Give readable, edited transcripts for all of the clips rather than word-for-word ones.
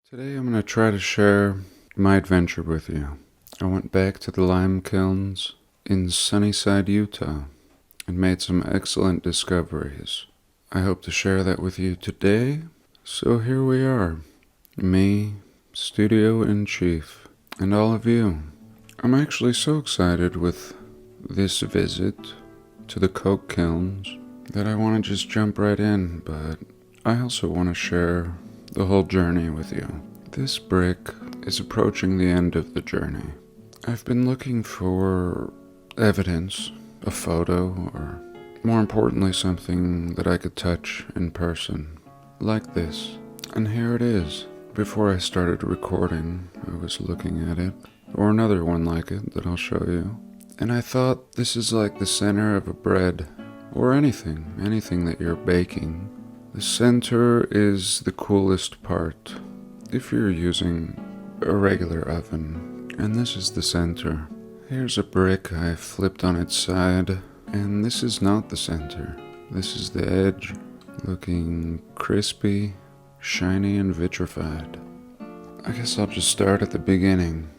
Today I'm going to try to share my adventure with you. I went back to the lime kilns in Sunnyside, Utah, and made some excellent discoveries. I hope to share that with you today. So here we are, me, studio in chief, and all of you. I'm actually so excited with this visit to the coke kilns that I want to just jump right in, but I also want to share the whole journey with you. This brick is approaching the end of the journey. I've been looking for evidence, a photo, or more importantly something that I could touch in person, like this. And here it is. Before I started recording, I was looking at it, or another one like it that I'll show you. And I thought this is like the center of a bread, or anything that you're baking. The center is the coolest part, if you're using a regular oven. And this is the center. Here's a brick I flipped on its side, and this is not the center. This is the edge, looking crispy, shiny, and vitrified. I guess I'll just start at the beginning.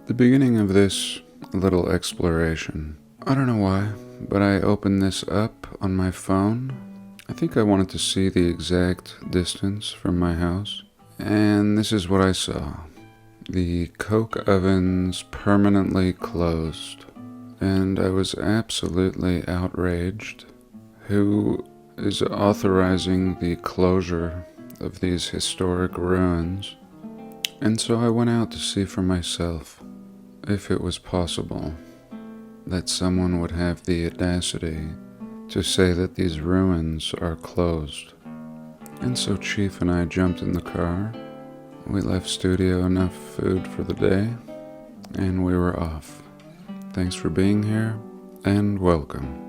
The beginning of this little exploration. I don't know why, but I opened this up on my phone. I think I wanted to see the exact distance from my house, and this is what I saw. The coke ovens permanently closed, and I was absolutely outraged. Who is authorizing the closure of these historic ruins? And so I went out to see for myself if it was possible that someone would have the audacity to say that these ruins are closed. And so Chief and I jumped in the car. We left studio enough food for the day, and we were off. Thanks for being here, and welcome.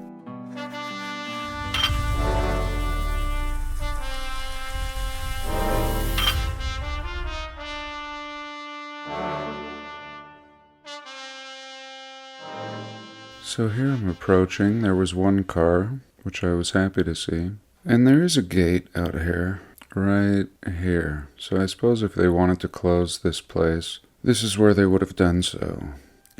So here I'm approaching. There was one car, which I was happy to see. And there is a gate out here, right here. So I suppose if they wanted to close this place, this is where they would have done so.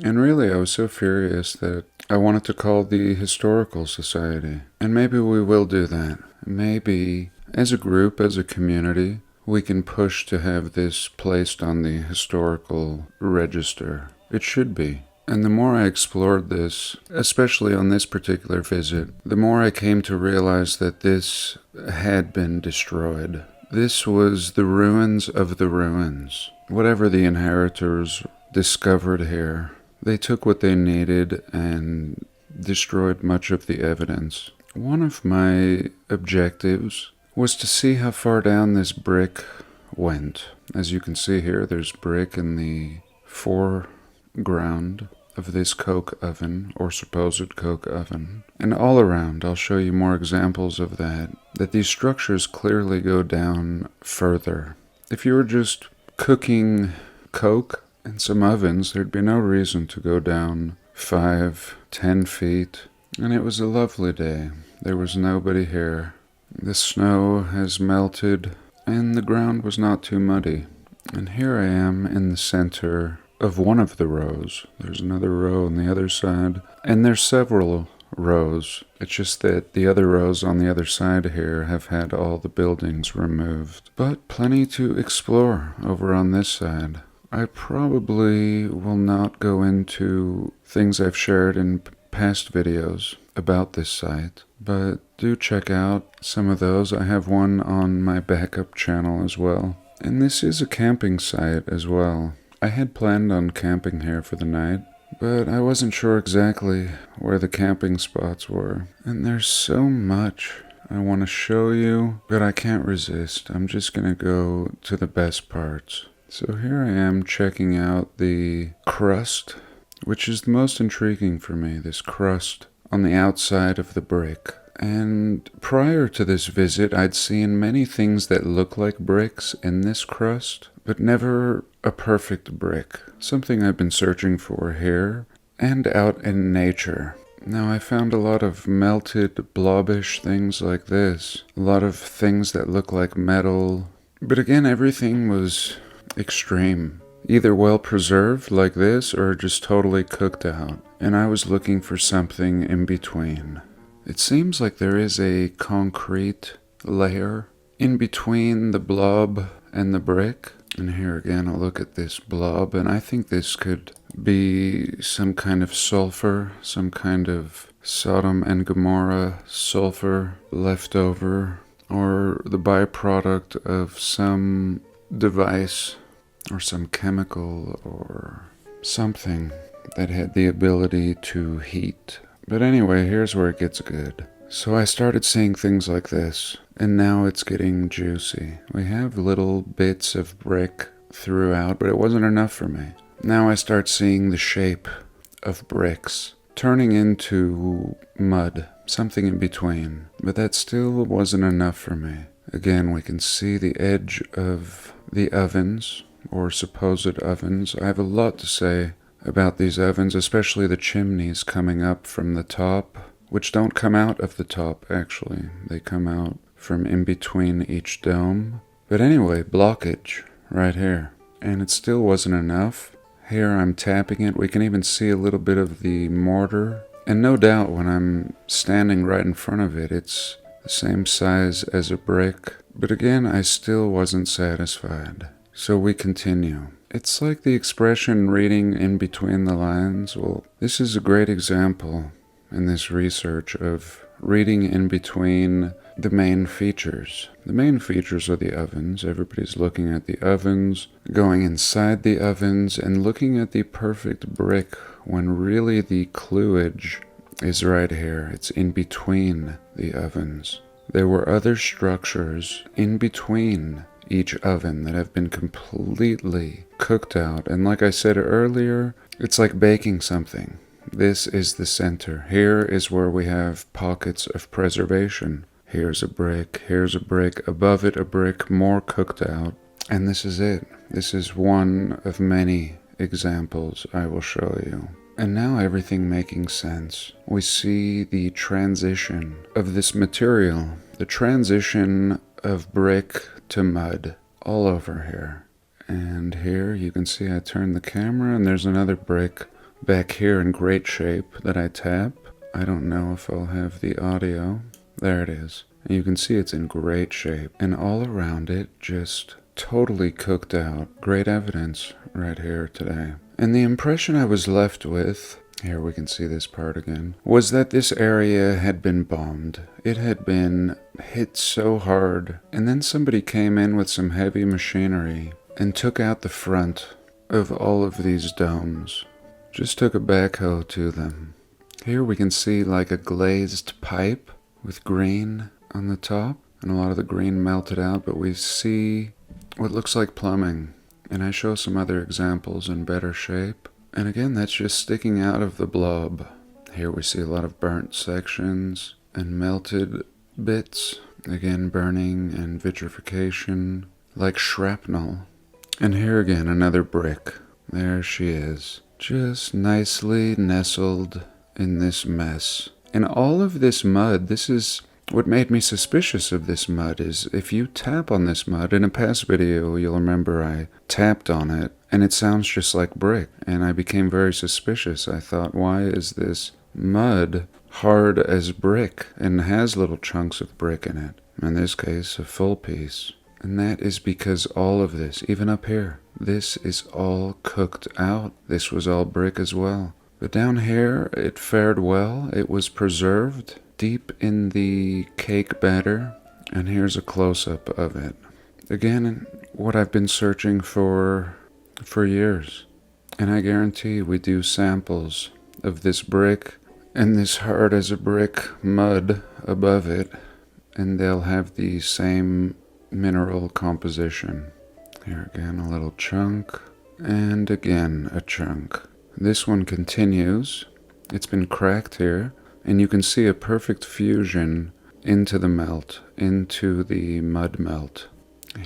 And really, I was so furious that I wanted to call the Historical Society. And maybe we will do that. Maybe, as a group, as a community, we can push to have this placed on the historical register. It should be. And the more I explored this, especially on this particular visit, the more I came to realize that this had been destroyed. This was the ruins of the ruins. Whatever the inheritors discovered here, they took what they needed and destroyed much of the evidence. One of my objectives was to see how far down this brick went. As you can see here, there's brick in the foreground of this coke oven, or supposed coke oven. And all around, I'll show you more examples of that these structures clearly go down further. If you were just cooking coke in some ovens, there'd be no reason to go down 5-10 feet. And it was a lovely day. There was nobody here. The snow has melted, and the ground was not too muddy. And here I am in the center of one of the rows. There's another row on the other side, and there's several rows. It's just that the other rows on the other side here have had all the buildings removed. But plenty to explore over on this side. I probably will not go into things I've shared in past videos about this site, but do check out some of those. I have one on my backup channel as well. And this is a camping site as well. I had planned on camping here for the night, but I wasn't sure exactly where the camping spots were. And there's so much I want to show you, but I can't resist. I'm just going to go to the best parts. So here I am checking out the crust, which is the most intriguing for me, this crust on the outside of the brick. And prior to this visit, I'd seen many things that look like bricks in this crust, but never a perfect brick. Something I've been searching for here and out in nature. Now I found a lot of melted blobbish things like this. A lot of things that look like metal. But again, everything was extreme. Either well preserved like this or just totally cooked out. And I was looking for something in between. It seems like there is a concrete layer in between the blob and the brick. And here again, I'll look at this blob, and I think this could be some kind of sulfur, some kind of Sodom and Gomorrah sulfur left over, or the byproduct of some device or some chemical or something that had the ability to heat. But anyway, here's where it gets good. So I started seeing things like this, and now it's getting juicy. We have little bits of brick throughout, but it wasn't enough for me. Now I start seeing the shape of bricks turning into mud, something in between, but that still wasn't enough for me. Again, we can see the edge of the ovens, or supposed ovens. I have a lot to say about these ovens, especially the chimneys coming up from the top, which don't come out of the top, actually. They come out from in between each dome. But anyway, blockage right here. And it still wasn't enough. Here I'm tapping it. We can even see a little bit of the mortar. And no doubt when I'm standing right in front of it, it's the same size as a brick. But again, I still wasn't satisfied. So we continue. It's like the expression reading in between the lines. Well, this is a great example in this research of reading in between the main features. The main features are the ovens. Everybody's looking at the ovens, going inside the ovens, and looking at the perfect brick when really the cluage is right here. It's in between the ovens. There were other structures in between each oven that have been completely cooked out. And like I said earlier, it's like baking something. This is the center. Here is where we have pockets of preservation. Here's a brick, above it a brick, more cooked out. And this is it. This is one of many examples I will show you. And now everything making sense. We see the transition of this material, the transition of brick to mud all over here. And here you can see I turn the camera and there's another brick back here in great shape that I tap. I don't know if I'll have the audio. There it is. And you can see it's in great shape. And all around it, just totally cooked out. Great evidence right here today. And the impression I was left with, here we can see this part again, was that this area had been bombed. It had been hit so hard. And then somebody came in with some heavy machinery and took out the front of all of these domes. Just took a backhoe to them. Here we can see like a glazed pipe with green on the top, and a lot of the green melted out, but we see what looks like plumbing. And I show some other examples in better shape. And again, that's just sticking out of the blob. Here we see a lot of burnt sections and melted bits. Again, burning and vitrification, like shrapnel. And here again, another brick. There she is. Just nicely nestled in this mess. And all of this mud, this is what made me suspicious of this mud, is if you tap on this mud, in a past video you'll remember I tapped on it, and it sounds just like brick, and I became very suspicious. I thought, why is this mud hard as brick and has little chunks of brick in it? In this case, a full piece. And that is because all of this, even up here, this is all cooked out. This was all brick as well. But down here, it fared well. It was preserved deep in the cake batter. And here's a close-up of it. Again, what I've been searching for years. And I guarantee we do samples of this brick and this hard as a brick mud above it. And they'll have the same mineral composition. Here again, a little chunk. And again, a chunk. This one continues. It's been cracked here. And you can see a perfect fusion into the melt, into the mud melt.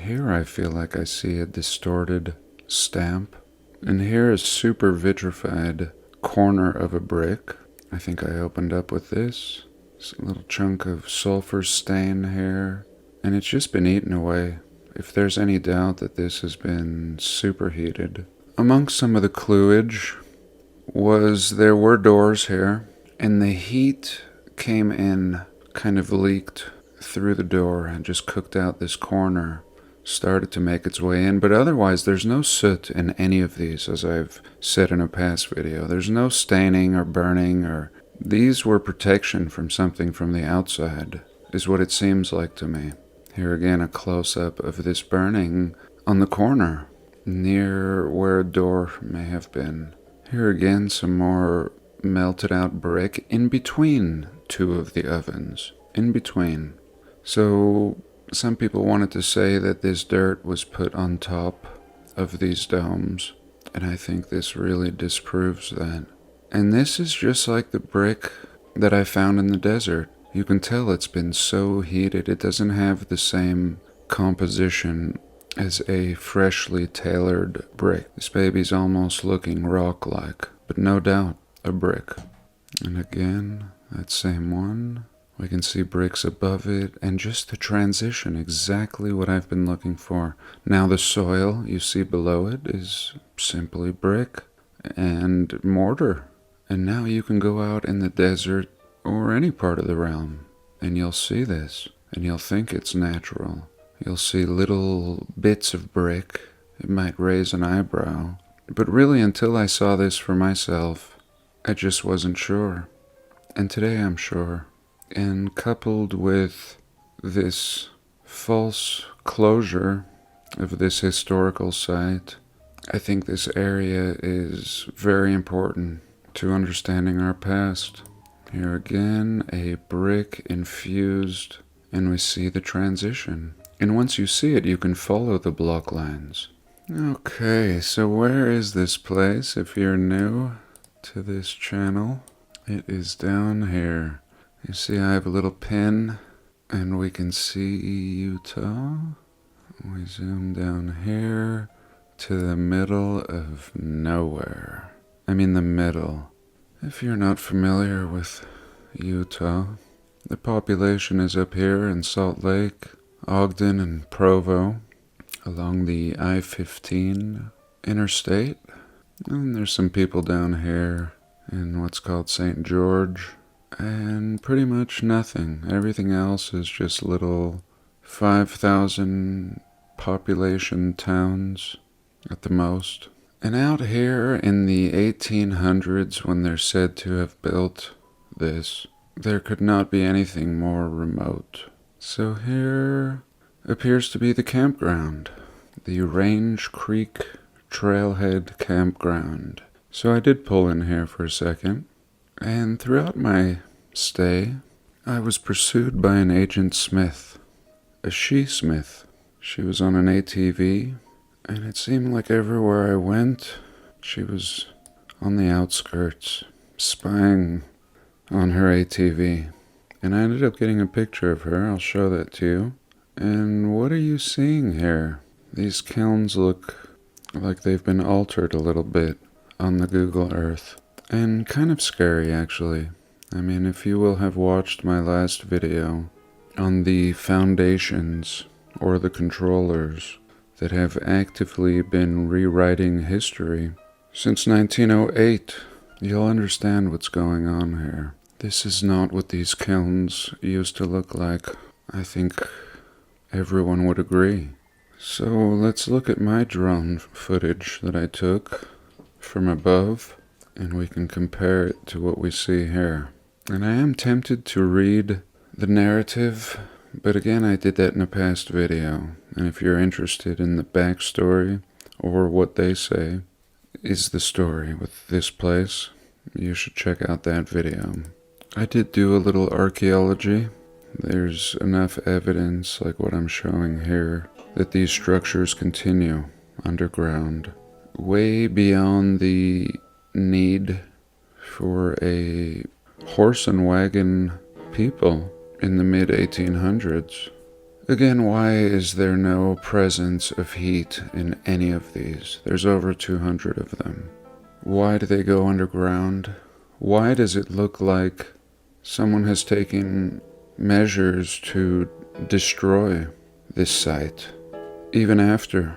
Here I feel like I see a distorted stamp. And here is super vitrified corner of a brick. I think I opened up with this. It's a little chunk of sulfur stain here. And it's just been eaten away. if there's any doubt that this has been superheated. Amongst some of the cluage there were doors here, and the heat came in, kind of leaked through the door and just cooked out this corner, started to make its way in, but otherwise there's no soot in any of these, as I've said in a past video. There's no staining or burning, or these were protection from something from the outside, is what it seems like to me. Here again, a close-up of this burning on the corner, near where a door may have been. Here again, some more melted out brick in between two of the ovens. In between. So some people wanted to say that this dirt was put on top of these domes, and I think this really disproves that. And this is just like the brick that I found in the desert. You can tell it's been so heated. It doesn't have the same composition as a freshly tailored brick. This baby's almost looking rock-like, but no doubt a brick. And again, that same one. We can see bricks above it, and just the transition, exactly what I've been looking for. Now the soil you see below it is simply brick and mortar. And now you can go out in the desert or any part of the realm, and you'll see this, and you'll think it's natural. You'll see little bits of brick. It might raise an eyebrow. But really, until I saw this for myself, I just wasn't sure. And today I'm sure. And coupled with this false closure of this historical site, I think this area is very important to understanding our past. Here again, a brick infused, and we see the transition. And once you see it, you can follow the block lines. Okay, so where is this place if you're new to this channel? It is down here. You see I have a little pin, and we can see Utah. We zoom down here to the middle of nowhere. I mean the middle. If you're not familiar with Utah, the population is up here in Salt Lake, Ogden, and Provo, along the I-15 interstate. And there's some people down here in what's called St. George, and pretty much nothing. Everything else is just little 5,000 population towns at the most. And out here in the 1800s, when they're said to have built this, there could not be anything more remote. So here appears to be the campground, the Range Creek Trailhead Campground. So I did pull in here for a second, and throughout my stay, I was pursued by an Agent Smith, a she-smith. She was on an ATV, and it seemed like everywhere I went, she was on the outskirts, spying on her ATV. And I ended up getting a picture of her. I'll show that to you. And what are you seeing here? These kilns look like they've been altered a little bit on the Google Earth. And kind of scary, actually. I mean, if you will have watched my last video on the foundations or the controllers that have actively been rewriting history since 1908, you'll understand what's going on here. This is not what these kilns used to look like. I think everyone would agree. So let's look at my drone footage that I took from above, and we can compare it to what we see here. And I am tempted to read the narrative, but again, I did that in a past video. And if you're interested in the backstory or what they say is the story with this place, you should check out that video. I did do a little archaeology. There's enough evidence, like what I'm showing here, that these structures continue underground, way beyond the need for a horse and wagon people in the mid-1800s. Again, why is there no presence of heat in any of these? There's over 200 of them. Why do they go underground? Why does it look like someone has taken measures to destroy this site? even after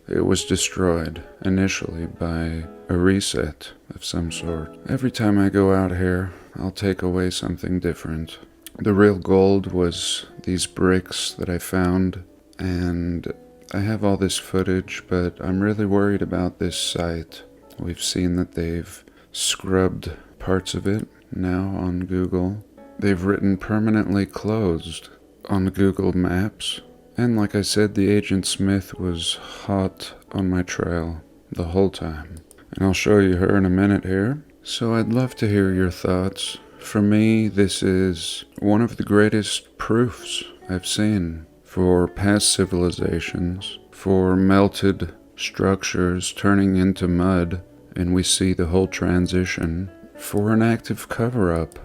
it was destroyed initially by a reset of some sort. Every time I go out here, I'll take away something different. The real gold was these bricks that I found, and I have all this footage, but I'm really worried about this site. We've seen that they've scrubbed parts of it now on Google. They've written permanently closed on Google Maps. And like I said, the Agent Smith was hot on my trail the whole time. And I'll show you her in a minute here. So I'd love to hear your thoughts. For me, this is one of the greatest proofs I've seen for past civilizations, for melted structures turning into mud, and we see the whole transition, for an active cover-up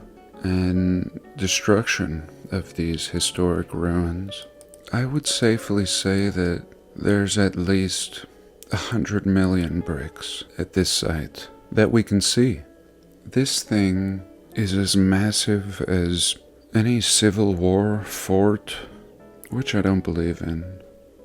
and destruction of these historic ruins. I would safely say that there's at least 100 million bricks at this site that we can see. This thing is as massive as any Civil War fort, which I don't believe in,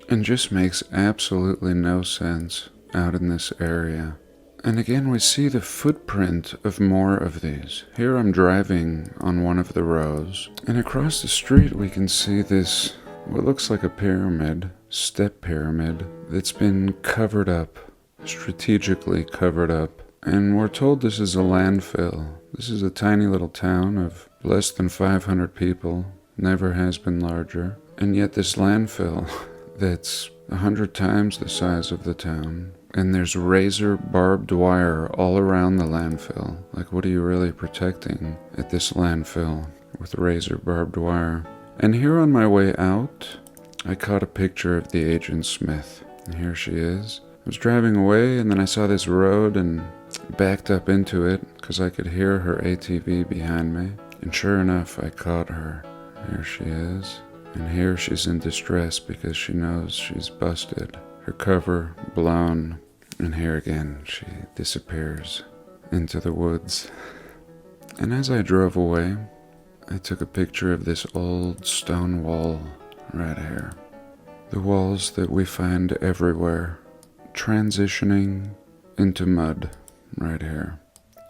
and just makes absolutely no sense out in this area. And again, we see the footprint of more of these. Here I'm driving on one of the rows, and across the street we can see this, what looks like a pyramid, step pyramid, that's been covered up, strategically covered up. And we're told this is a landfill. This is a tiny little town of less than 500 people, never has been larger. And yet this landfill that's 100 times the size of the town, and there's razor barbed wire all around the landfill. Like, what are you really protecting at this landfill with razor barbed wire? And here on my way out, I caught a picture of the Agent Smith. And here she is. I was driving away, and then I saw this road and backed up into it because I could hear her ATV behind me. And sure enough, I caught her. Here she is. And here she's in distress because she knows she's busted. Her cover blown. And here again, she disappears into the woods. And as I drove away, I took a picture of this old stone wall right here. The walls that we find everywhere, transitioning into mud right here.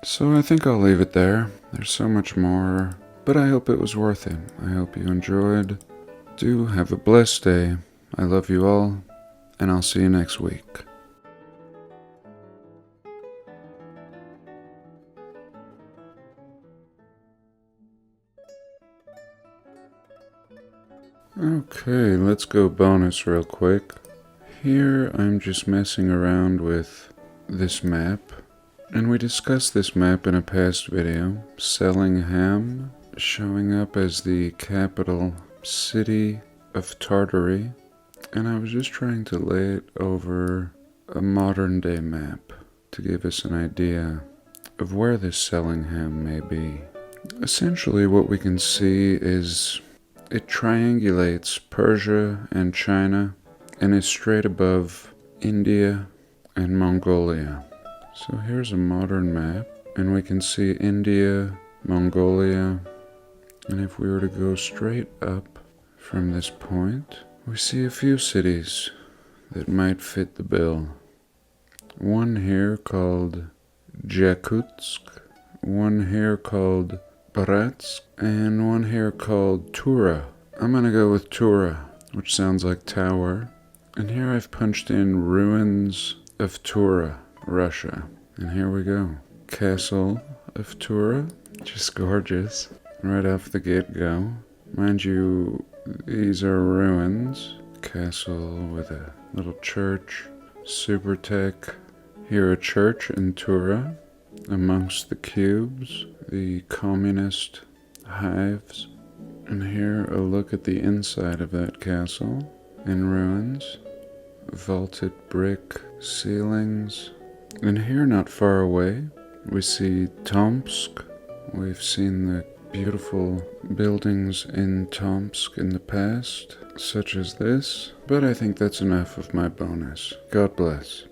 So I think I'll leave it there. There's so much more, but I hope it was worth it. I hope you enjoyed. Do have a blessed day. I love you all, and I'll see you next week. Okay, let's go bonus real quick. Here I'm just messing around with this map, and we discussed this map in a past video. Sellingham showing up as the capital city of Tartary, and I was just trying to lay it over a modern day map to give us an idea of where this Sellingham may be. Essentially what we can see is it triangulates Persia and China and is straight above India and Mongolia. So here's a modern map, and we can see India, Mongolia, and if we were to go straight up from this point, we see a few cities that might fit the bill. One here called Jakutsk, one here called Bratsk, and one here called Tura. I'm gonna go with Tura, which sounds like tower. And here I've punched in ruins of Tura, Russia. And here we go. Castle of Tura, just gorgeous. Right off the get-go. Mind you, these are ruins. Castle with a little church. Super tech. Here a church in Tura. Amongst the cubes, the communist hives. And here a look at the inside of that castle in ruins. Vaulted brick ceilings. And here not far away we see Tomsk. We've seen the beautiful buildings in Tomsk in the past, such as this, but I think that's enough of my bonus. God bless.